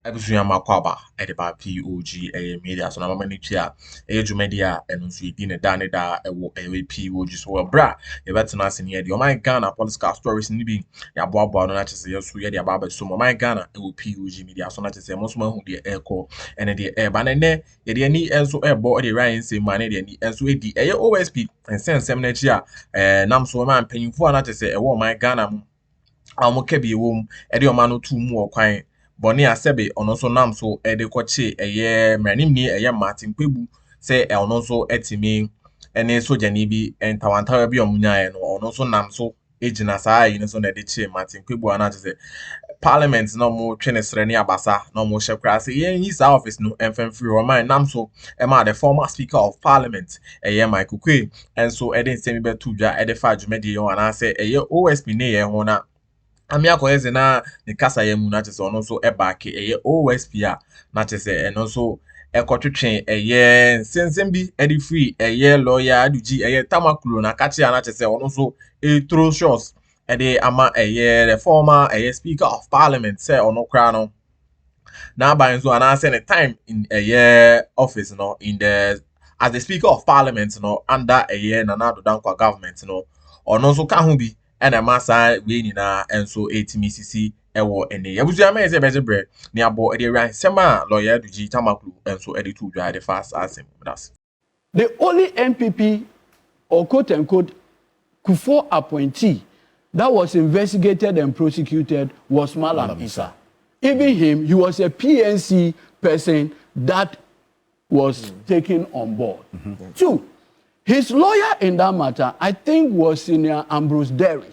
Abusuya makwaba edeba POG media so na mama ni tia media enu so yedi ne da ewo POG so bra e betena ase ne de my Ghana political stories ni bi ya boaboa no na chese yeso ye de ababa so my Ghana ewo POG media so na chese mo so ma hu de eko ene de ba ne ye de ni enso ebo de Ryan say man de ni enso edi eye OSP ensensem na chi a nam so ma mpanyimfo na chese ewo my Ghana mu amoka bi ewom e de oma no tu mu Oquaye Boni asebe ono so nam so ede koche eye mranim ni eye Martin Kwebu se ono so etimi ene soja ni bi entawantawa bi omunya no ono so nam so ejina saa yi no so na de che Martin Kwebu ana che parliament no mo twene sere ni abasa no mo hye se yen yi sa office no emfem free o man nam so e ma the former speaker of parliament eye Michael Quíet enso ede nsemi betu dwa ede fa dwumede yon ana se eye OSP ne ye ho na Amia koyeze na ni kasa ye mu na chese ono so back eye OSP a na chese eno so ekotwetwen eye sensem bi edi free eye lawyer aduji eye Tamakloe na kachi na chese ono so throw shots ede ama eye the former eye speaker of parliament say ono kra no na ban so ana say the time in eye office no in the as the speaker of parliament no under eye Nana Addo dankwa government no ono so ka ho bi ena masa we nyina enso etimicc ewo ene yabuzu ama eze bezebre ni abo ede ran sema lawyer aduji E.Tamakloe enso ede tu dwa de fast asem that's the only MPP or quote unquote Akuffo appointee that was investigated and prosecuted was Malam Isa. Even him, he was a PNC person that was taken on board. Two, his lawyer in that matter, I think, was Senior Ambrose Derry.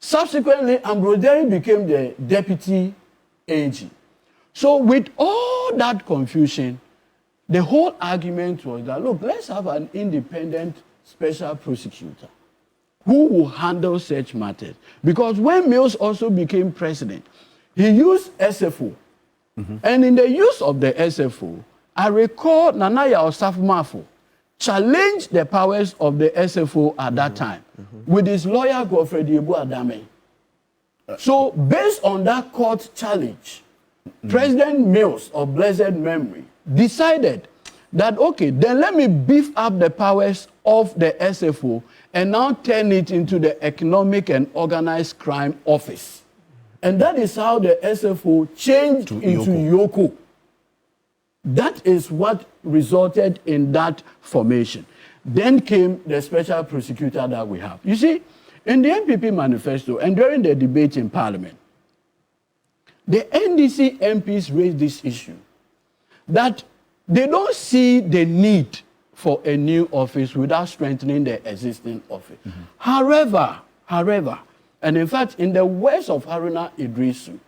Subsequently, Ambrose Derry became the deputy AG. So with all that confusion, the whole argument was that, look, let's have an independent special prosecutor who will handle such matters. Because when Mills also became president, he used SFO. And in the use of the SFO, I recall Nanaya Osafo challenged the powers of the SFO at that time with his lawyer Godfred Yebu Adame. So based on that court challenge, President Mills of blessed memory decided that, okay, then let me beef up the powers of the SFO and now turn it into the Economic and Organized Crime Office. And that is how the SFO changed into Yoko. That is what resulted in that formation. Then came the special prosecutor that we have. You see, in the MPP manifesto and during the debate in Parliament, the NDC MPs raised this issue that they don't see the need for a new office without strengthening the existing office. However, and in fact, in the words of Haruna Idrisu,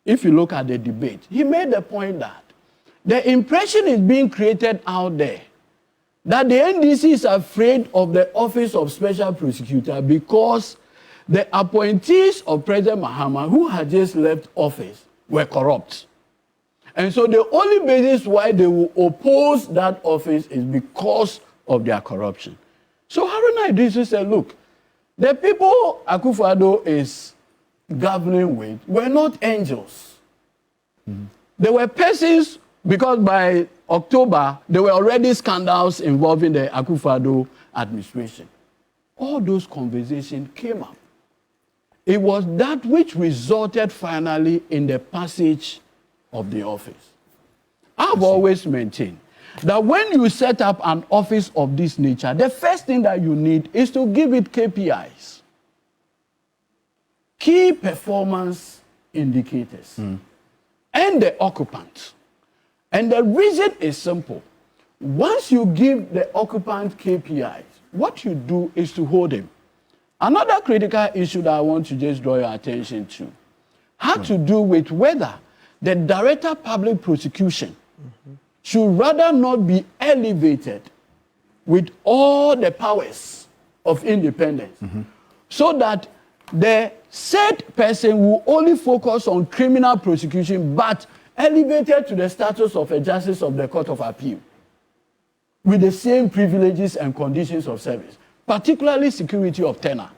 if you look at the debate, he made the point that the impression is being created out there that the NDC is afraid of the office of special prosecutor because the appointees of President Mahama, who had just left office, were corrupt. And so the only basis why they will oppose that office is because of their corruption. So Haruna Idrisu said, look, the people Akuffo is governing with were not angels. They were persons, because by October, there were already scandals involving the Akuffo administration. All those conversations came up. It was that which resulted finally in the passage of the office. I've always maintained that when you set up an office of this nature, the first thing that you need is to give it KPIs. Key performance indicators. And the occupant. And the reason is simple. Once you give the occupant KPIs, what you do is to hold him. Another critical issue that I want to just draw your attention to had to do with whether the Director of Public Prosecution should rather not be elevated with all the powers of independence so that the said person will only focus on criminal prosecution but elevated to the status of a justice of the Court of Appeal with the same privileges and conditions of service, particularly security of tenure.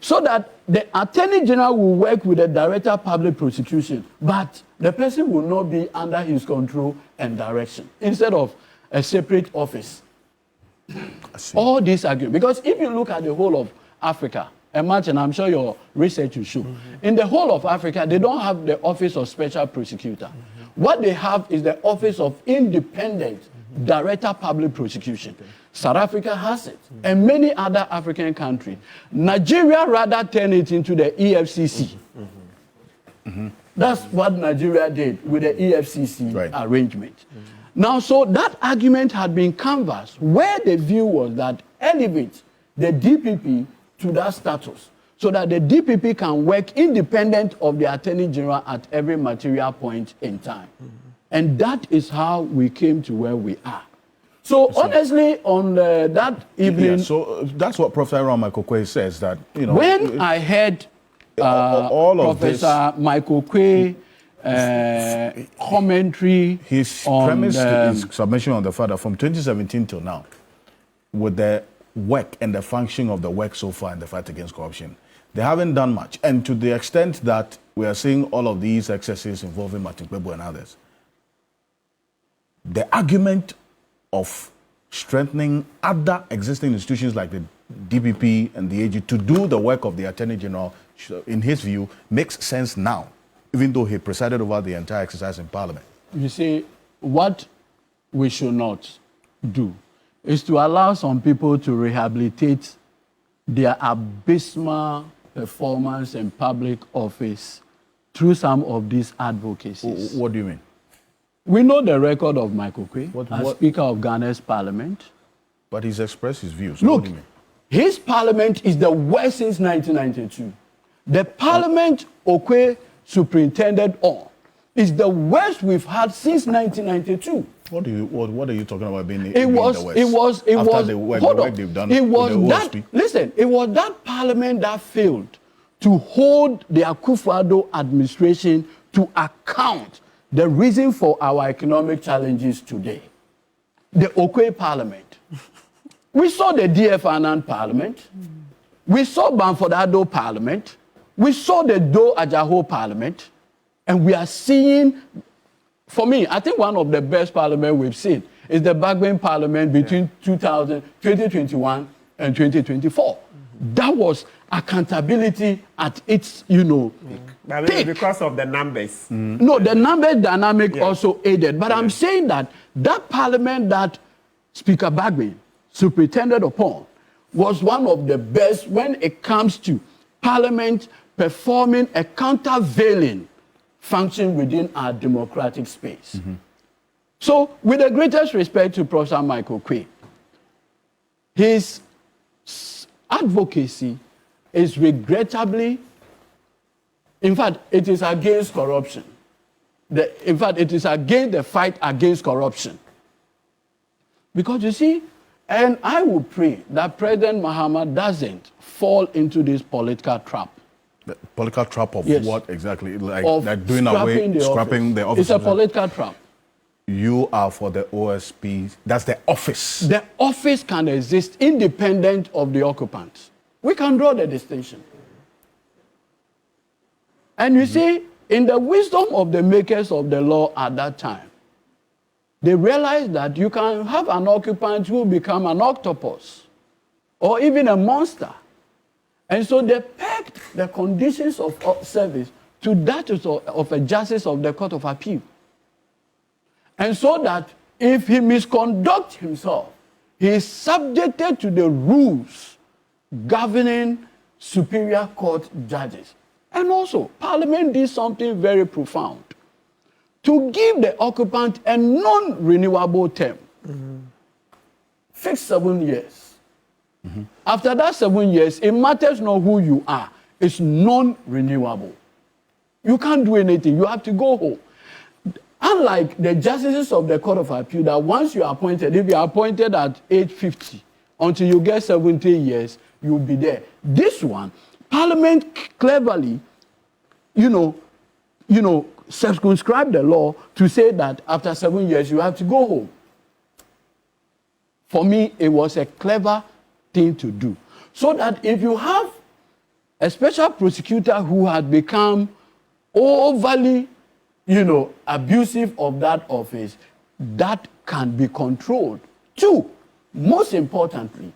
so that the Attorney General will work with the Director of Public Prosecution, but the person will not be under his control and direction, instead of a separate office. All these arguments, because if you look at the whole of Africa, imagine, I'm sure your research will show, in the whole of Africa, they don't have the Office of Special Prosecutor. What they have is the Office of Independent Director of Public Prosecution. South Africa has it, and many other African countries. Nigeria rather turned it into the EFCC. That's what Nigeria did with the EFCC arrangement. Now, so that argument had been canvassed, where the view was that elevate the DPP to that status, so that the DPP can work independent of the Attorney General at every material point in time. And that is how we came to where we are. So honestly, on that evening... so that's what Professor Oquaye says, that, you know... When I heard all of Professor Oquaye commentary... His on premise to his submission on the fact that from 2017 till now, with the work and the function of the work so far in the fight against corruption, they haven't done much. And to the extent that we are seeing all of these excesses involving Martin Kpebu and others, the argument of strengthening other existing institutions like the DPP and the AG to do the work of the Attorney General, in his view, makes sense now, even though he presided over the entire exercise in Parliament. You see, what we should not do is to allow some people to rehabilitate their abysmal performance in public office through some of these advocacies. What do you mean? We know the record of Michael Oquaye as Speaker of Ghana's Parliament. But he's expressed his views. So Look, what do you mean? his Parliament is the worst since 1992. The Parliament Oquaye superintended on is the worst we've had since 1992. What are you talking about being It was the worst? The work they've done it was with the that, OSP? listen, it was that Parliament that failed to hold the Akuffo administration to account the reason for our economic challenges today. The Oquaye Parliament. We saw the DF Parliament. We saw Bamford Addo Parliament. We saw the Do Ajaho Parliament. And we are seeing, for me, I think one of the best parliament we've seen is the Bagbin Parliament between 2021 and 2024. That was accountability at its, peak. Because of the numbers. No, the number dynamic also aided. But I'm saying that Parliament that Speaker Bagbin superintended upon was one of the best when it comes to Parliament performing a countervailing function within our democratic space. So, with the greatest respect to Professor Michael Oquaye, his advocacy is regrettably, in fact, it is against corruption. In fact, it is against the fight against corruption. Because you see, and I would pray that President Mahama doesn't fall into this political trap. The political trap of what exactly? Like doing scrapping scrapping the office? It's a political trap. You are for the OSP. That's the office. The office can exist independent of the occupants. We can draw the distinction. And you see, in the wisdom of the makers of the law at that time, they realized that you can have an occupant who will become an octopus or even a monster. And so they pegged the conditions of service to that of a justice of the Court of Appeal. And so that if he misconducts himself, he is subjected to the rules governing superior court judges. And also, Parliament did something very profound. To give the occupant a non-renewable term. Fixed 7 years. After that 7 years, it matters not who you are. It's non-renewable. You can't do anything. You have to go home. Unlike the justices of the Court of Appeal, that once you are appointed, if you are appointed at age 50, until you get 70 years, you'll be there. This one, Parliament cleverly, circumscribed the law to say that after 7 years, you have to go home. For me, it was a clever thing to do. So that if you have a special prosecutor who had become overly, abusive of that office, that can be controlled. 2, most importantly,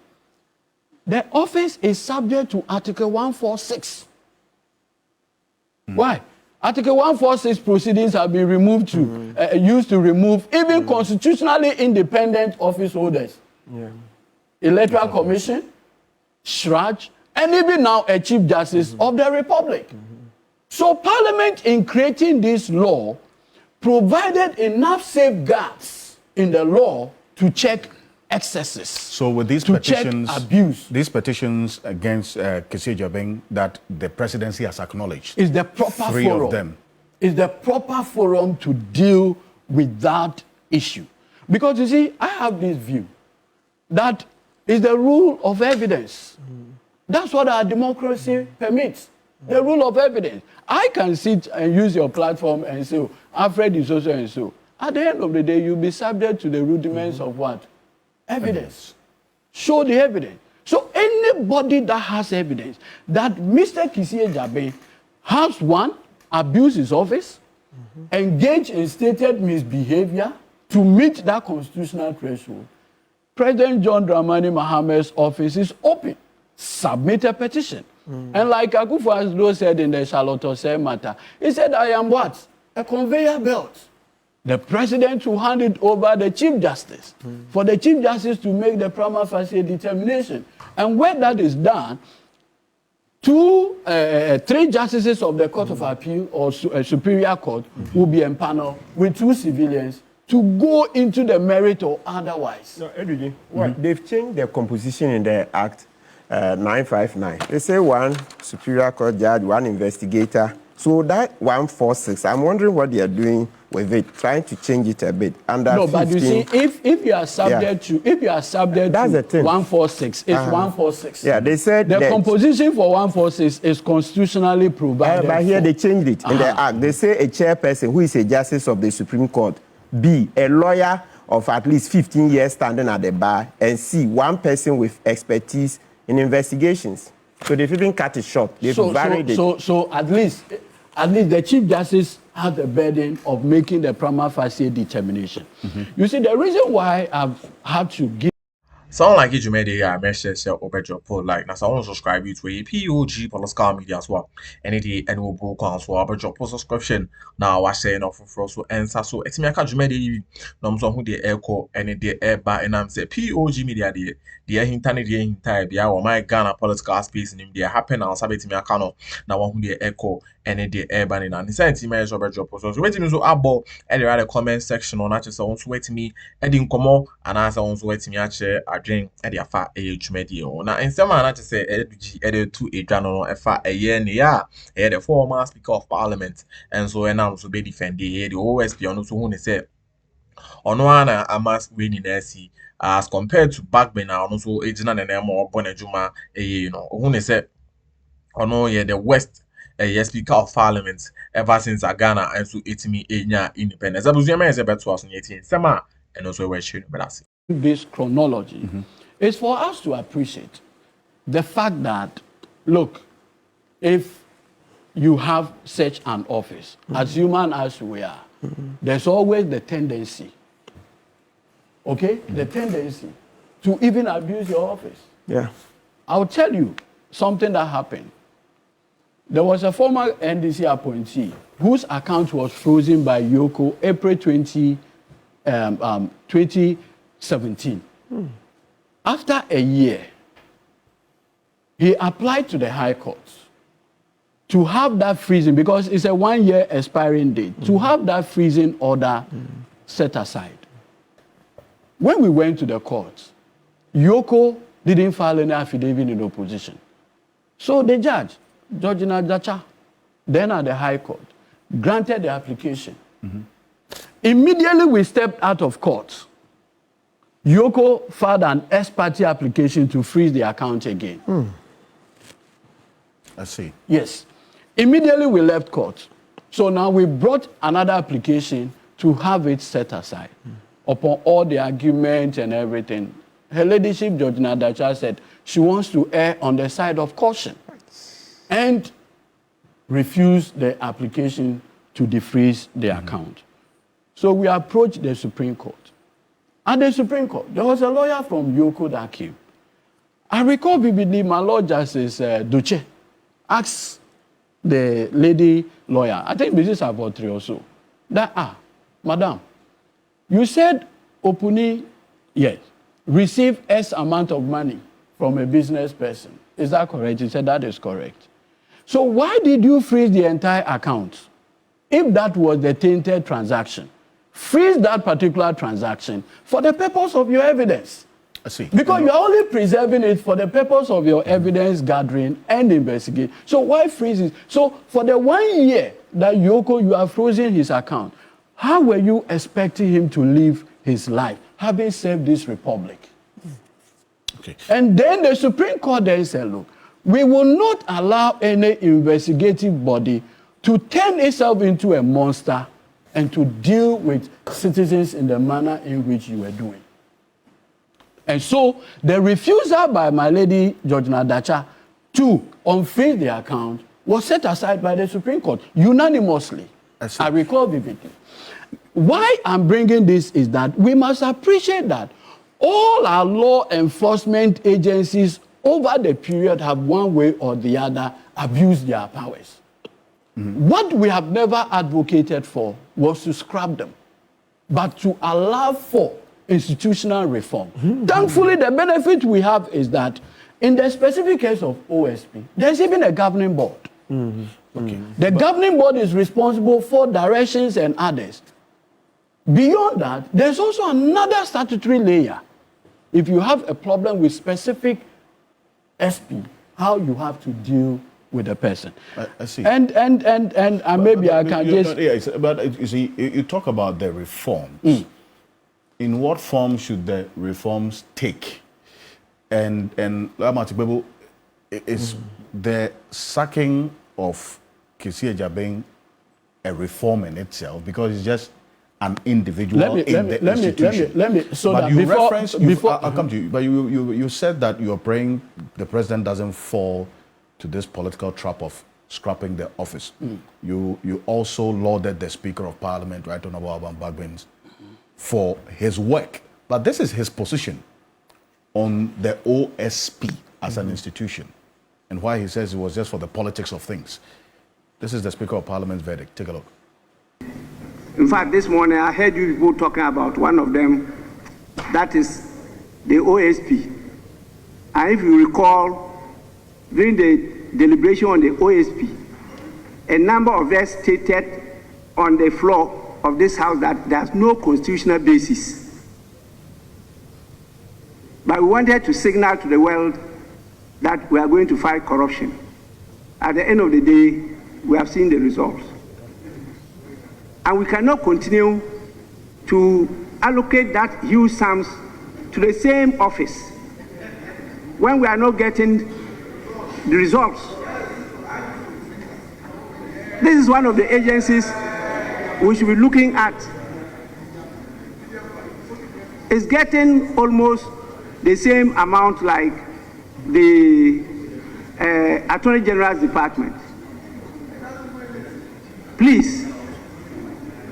the office is subject to Article 146. Why? Article 146 proceedings have been removed used to remove even constitutionally independent office holders. Yeah. Electoral Commission, SHRAJ, and even now a Chief Justice of the Republic. So Parliament, in creating this law, provided enough safeguards in the law to check excesses. So with these to petitions, check abuse, these petitions against Kessie Jabeng that the presidency has acknowledged, is the proper 3 forum. of them. Is the proper forum to deal with that issue. Because you see, I have this view that is the rule of evidence. That's what our democracy permits. The rule of evidence. I can sit and use your platform and say, oh, Alfred is so and so. At the end of the day, you'll be subject to the rudiments of what? Evidence. Show the evidence. So anybody that has evidence that Mr. Kessie Jabeng has, 1, abused his office, engaged in stated misbehavior to meet that constitutional threshold, President John Dramani Mahama's office is open. Submit a petition. And like Akuffo Addo said in the Charlotte Osei matter, he said, I am what? A conveyor belt. The president will hand it over the Chief Justice for the Chief Justice to make the prima facie determination. And when that is done, 3 justices of the Court of Appeal or Superior Court will be empaneled with 2 civilians to go into the merit or otherwise. No, Edwin, they've changed the composition in the Act 959. They say 1 Superior Court judge, 1 investigator. So that 146, I'm wondering what they are doing with it, trying to change it a bit. Under no, 15, but you see, if you are subject to, that's the thing. 146, it's 146. Yeah, they said the that composition for 146 is constitutionally provided. but here they changed it in the Act. They say a chairperson who is a justice of the Supreme Court, B, a lawyer of at least 15 years standing at the bar, and C, 1 person with expertise in investigations. So they've even cut it short. They've varied it. So at least the Chief Justice has the burden of making the prima facie determination. You see, the reason why I've had to give Sound like you made a message over your poll like now someone subscribe you to a POG political media as well. Any day annual book on so about your post subscription. Now I say enough for so answer so it's me I catch me no so who the echo any day air by and I'm say POG media the internet the entire be our my Ghana political space in India happen now sabet me akano now who the echo any day air by and the same team is over your post so wait me so abo and the comment section on actually so wait me edin komo and answer on wait me actually adwen e dey afa dwumadi o na nsema na say e to edwano no efa eye ne ya the former speaker of parliament and so enam so be defend the OSP on so hu ne say ono ana amas we ni na si as compared to back ben na ono so ejina na na mo obo na dwuma hu ne say ono ye the west speaker of parliament ever since Ghana and so etimi enya independence abuzua me say beto aso ne tin sema and also we should but that's this chronology is for us to appreciate the fact that, look, if you have such an office, as human as we are, there's always the tendency, the tendency to even abuse your office. Yeah. I'll tell you something that happened. There was a former NDC appointee whose account was frozen by Yoko April 2017. After a year, he applied to the High Court to have that freezing, because it's a 1-year expiring date, to have that freezing order set aside. When we went to the court, Yoko didn't file any affidavit in opposition. So the judge, Georgina Dacha, then at the High Court, granted the application. Immediately we stepped out of court. Yoko filed an ex parte application to freeze the account again. I see. Yes. Immediately we left court. So now we brought another application to have it set aside. Upon all the arguments and everything, her ladyship, Georgina Dacha, said she wants to err on the side of caution. and refused the application to defreeze the account. So we approached the Supreme Court. At the Supreme Court, there was a lawyer from Yoko that came. I recall vividly my Lord Justice Duce asked the lady lawyer, I think this is about 3 or so, that, madam, you said Opuni, yes, received X amount of money from a business person. Is that correct? He said that is correct. So why did you freeze the entire account? If that was the tainted transaction, freeze that particular transaction for the purpose of your evidence. I see. Because you're only preserving it for the purpose of your evidence gathering and investigation. So why freeze it? So for the 1 year that Yoko, you are frozen his account, how were you expecting him to live his life, having served this republic? Okay. And then the Supreme Court then said, look, we will not allow any investigative body to turn itself into a monster and to deal with citizens in the manner in which you were doing. And so the refusal by my lady Georgina Dacha to unfreeze the account was set aside by the Supreme Court unanimously. I recall vividly. Why I'm bringing this is that we must appreciate that all our law enforcement agencies over the period have one way or the other abused their powers. What we have never advocated for was to scrap them, but to allow for institutional reform. Thankfully, the benefit we have is that in the specific case of OSP, there's even a governing board. Okay. The governing board is responsible for directions and others. Beyond that, there's also another statutory layer. If you have a problem with specific SP, how you have to deal with the person. I see. And maybe I can just... But you see, you talk about the reforms. In what form should the reforms take? And is the sacking of Kesi Ejabeng a reform in itself? Because it's just an individual in the institution. Let me, so but that you before, reference, I'll come to you, but you said that you are praying the president doesn't fall to this political trap of scrapping the office. You also lauded the Speaker of Parliament, Right Honorable Alban Bagbin, for his work. But this is his position on the OSP as an institution, and why he says it was just for the politics of things. This is the Speaker of Parliament's verdict. Take a look. In fact, this morning I heard you people talking about one of them, that is the OSP. And if you recall, during the deliberation on the OSP, a number of us stated on the floor of this house that there's no constitutional basis. But we wanted to signal to the world that we are going to fight corruption. At the end of the day, we have seen the results. And we cannot continue to allocate that huge sums to the same office when we are not getting the results. This is one of the agencies we should be looking at. It's getting almost the same amount like the Attorney General's Department. Please,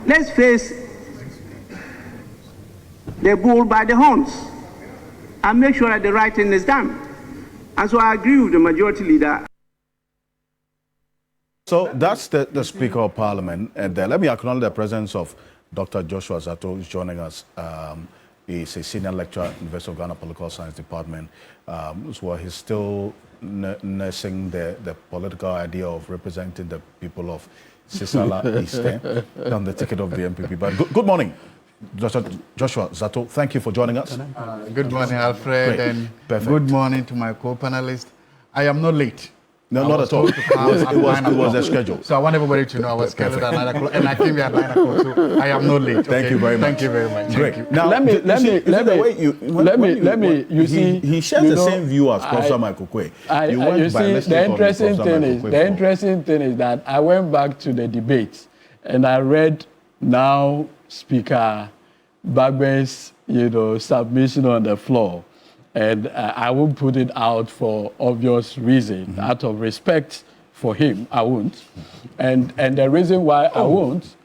let's face the bull by the horns and make sure that the right thing is done. And so I agree with the majority leader. So that's the Speaker of Parliament. And let me acknowledge the presence of Dr. Joshua Zato, who's joining us. He's a senior lecturer at University of Ghana Political Science Department. So he's still nursing the political idea of representing the people of Sisala East on the ticket of the MPP. But good morning, Joshua Zato. Thank you for joining us. Good morning, Alfred, and good morning to my co-panelists. I am not late. No, not at all. It was a schedule. So I want everybody to know I was scheduled at 9 o'clock, and I came here at 9 o'clock, so I am not late. Okay? Thank you very much. Thank you very much. Great. Now, he shares the same view as Professor Michael Quay. The interesting thing is that I went back to the debate and I read now Speaker Bagbin's submission on the floor. And I won't put it out for obvious reasons, out of respect for him, I won't. And the reason why I won't.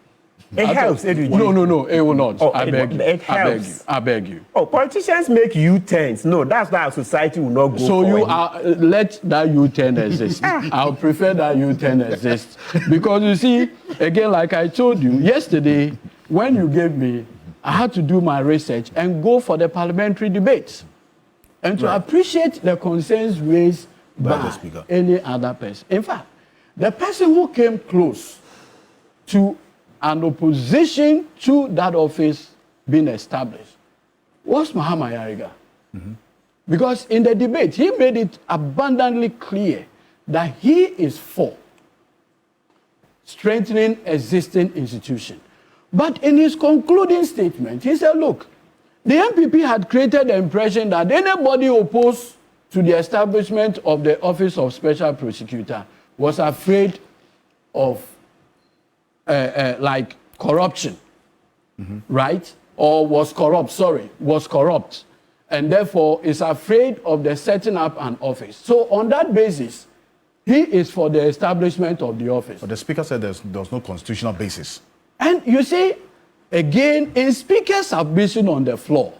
It helps. No, it will not. I beg you. It helps. I beg you. Oh, politicians make U-turns. No, that's why our society will not go so for you it. are, let that U-turn exist. I'll prefer that U-turn exist. Because you see, again, like I told you, yesterday, when you gave me, I had to do my research and go for the parliamentary debates. And to appreciate the concerns raised by any other person. In fact, the person who came close to an opposition to that office being established was Mahama Yariga. Because in the debate, he made it abundantly clear that he is for strengthening existing institutions. But in his concluding statement, he said, look, the MPP had created the impression that anybody opposed to the establishment of the Office of Special Prosecutor was afraid of like corruption, right? Or was corrupt, and therefore is afraid of the setting up an office. So on that basis, he is for the establishment of the office. But the Speaker said there's no constitutional basis. And you see, again, in Speaker's submission on the floor,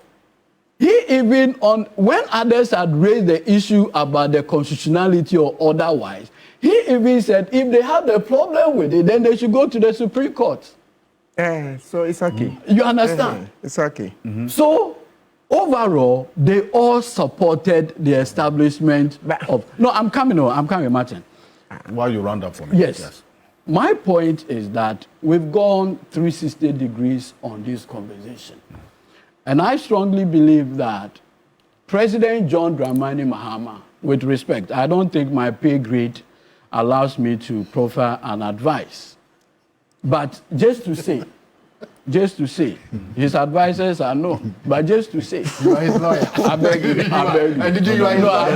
he even when others had raised the issue about the constitutionality or otherwise, he even said if they have a problem with it, then they should go to the Supreme Court. So it's okay. You understand? It's okay. So overall, they all supported the establishment of. No, I'm coming, Martin. While you round up for me. Yes. My point is that we've gone 360 degrees on this conversation. And I strongly believe that President John Dramani Mahama, with respect, I don't think my pay grade allows me to proffer an advice. But just to say, his advisors are no, but just to say. You are his lawyer. I beg you. And did you are his lawyer?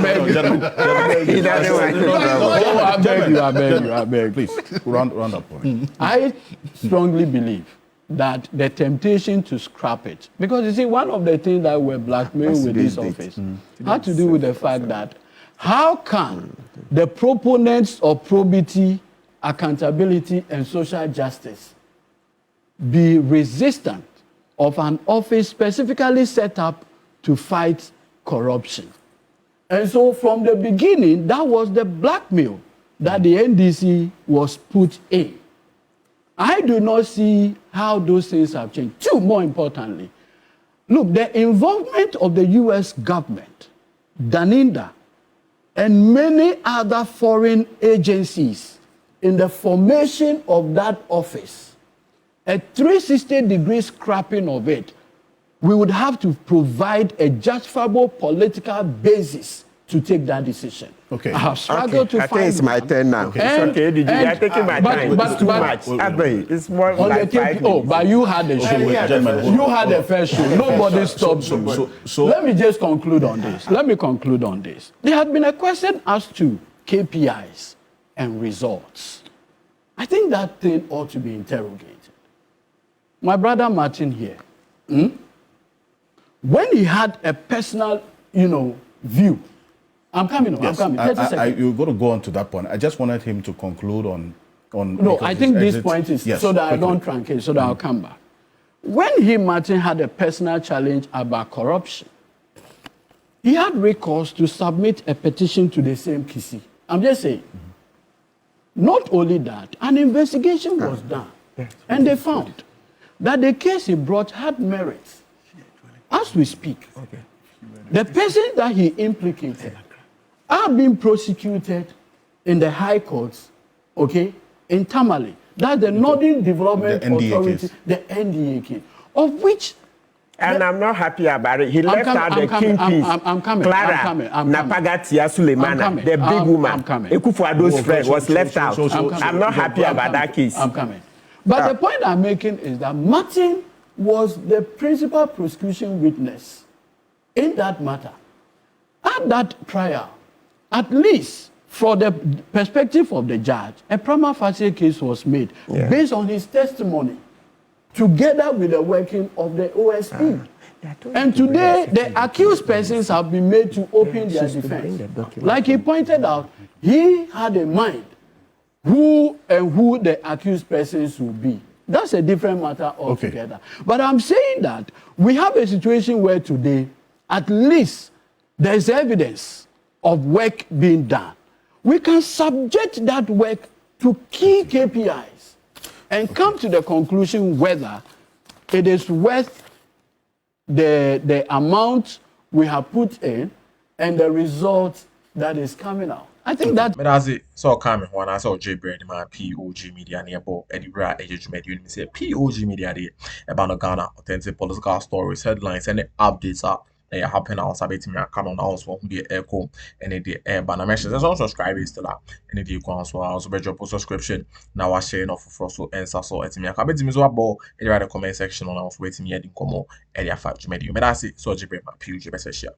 I beg you. Please, round up for me. I strongly believe that the temptation to scrap it, because you see, one of the things that were blackmailed with this office had to do with the fact that how can the proponents of probity, accountability, and social justice be resistant of an office specifically set up to fight corruption? And so from the beginning, that was the blackmail that the NDC was put in. I do not see how those things have changed. Two, more importantly, look, the involvement of the U.S. government, Daninda, and many other foreign agencies in the formation of that office, a 360-degree scrapping of it, we would have to provide a justifiable political basis to take that decision. Okay. I have struggled to I find think it's my turn now. Okay. It's okay, Did you are taking my time. It's too much. It's more on like the 5 tape, minutes. but you had the show. Gentlemen, You had the first show. Nobody stopped you. So Let me just conclude on this. There had been a question asked to KPIs and results. I think that thing ought to be interrogated. My brother Martin here, when he had a personal, view. I'm coming. 30 seconds. You're going to go on to that point. I just wanted him to conclude on. No, I think this point is so that I don't truncate, so that I'll come back. When Martin had a personal challenge about corruption, he had recourse to submit a petition to the same KC. I'm just saying. Not only that, an investigation was done, and they found that the case he brought had merits. As we speak, the person that he implicated are being prosecuted in the high courts, in Tamale. That's the Northern Development Authority, the NDA case, of which... And I'm not happy about it. He left out the kingpin, Clara Napagatia Suleimana, the big woman. Akuffo Addo's friend was left out. I'm not happy about that case. I'm coming. But the point I'm making is that Martin was the principal prosecution witness in that matter. At that trial, at least from the perspective of the judge, a prima facie case was made based on his testimony, together with the working of the OSP. And today, the accused persons have been made to open their defense. Like he pointed out, he had a mind who the accused persons will be. That's a different matter altogether. Okay. But I'm saying that we have a situation where today, at least, there's evidence of work being done. We can subject that work to key KPIs and come to the conclusion whether it is worth the amount we have put in and the result that is coming out. I think that. But as it so coming when I saw J Brand my POG Media nearby Eddie Bra Media you say POG Media de about Ghana authentic political stories, headlines, and the updates are happen on Sabbath me come on also the echo and the banner messages. There's also subscribers still up and the also be drop subscription now I share enough for so answer so at me come me so about in the comment section on our waiting me come and the fact Media. But that's it so J Brand my POG best share.